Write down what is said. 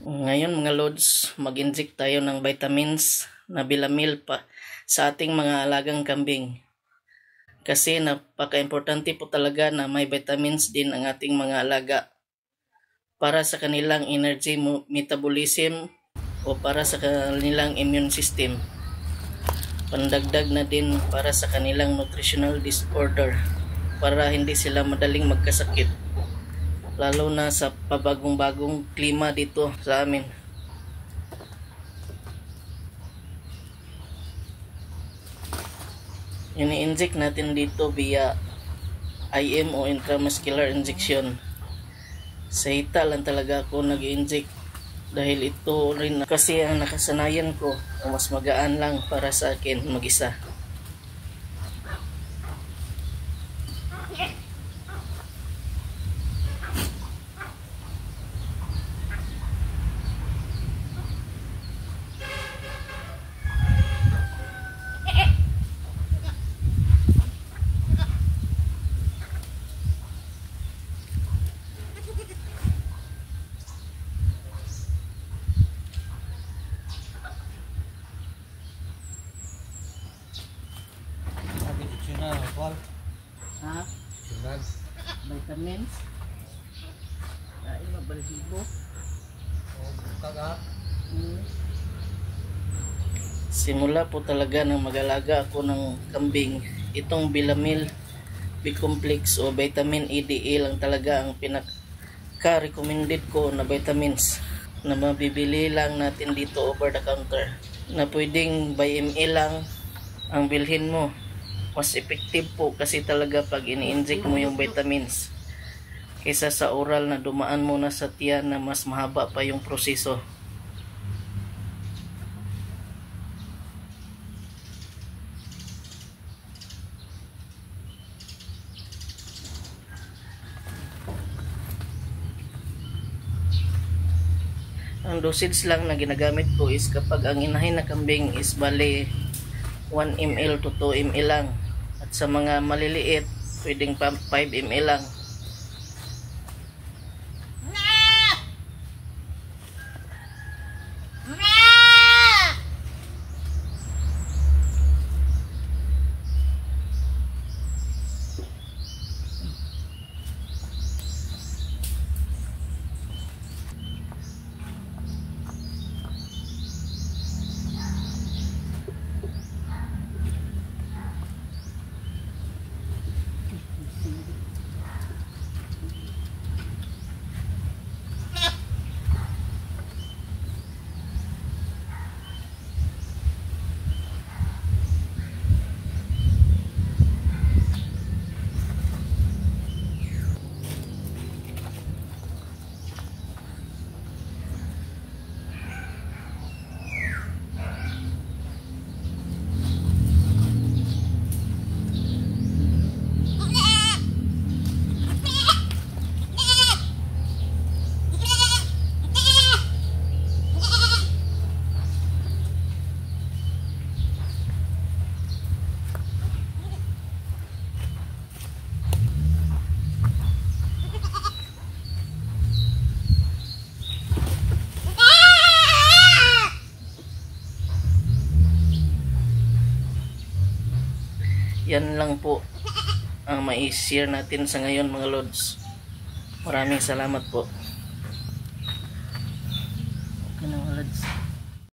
Ngayon mga lods, mag-inject tayo ng vitamins na Bilamil pa sa ating mga alagang kambing. Kasi napaka-importante po talaga na may vitamins din ang ating mga alaga para sa kanilang energy metabolism o para sa kanilang immune system. Pandagdag na din para sa kanilang nutritional disorder para hindi sila madaling magkasakit. Lalo na sa pabagong-bagong klima dito sa amin. Ini-inject natin dito via IM o intramuscular injection. Sa hita lang talaga ako nag-inject dahil ito rin kasi ang nakasanayan ko, mas magaan lang para sa akin mag-isa. Ha? Vitamins? Ay, mabalihibo. Simula po talaga nang mag-alaga ako ng kambing, itong Bilamil B-complex o vitamin EDA lang talaga ang pinaka-recommended ko na vitamins na mabibili lang natin dito over the counter, na pwedeng by ml lang ang bilhin mo. Mas effective po kasi talaga pag ini-inject mo yung vitamins kaysa sa oral na dumaan mo na sa tiyan na mas mahaba pa yung proseso. Ang dosage lang na ginagamit ko is kapag ang inahin na kambing is bali 1 ml to 2 ml lang. At sa mga maliliit, pwedeng 5 ml lang. Yan lang po ang mai-share natin sa ngayon mga lods. Maraming salamat po. Okay na mga lods.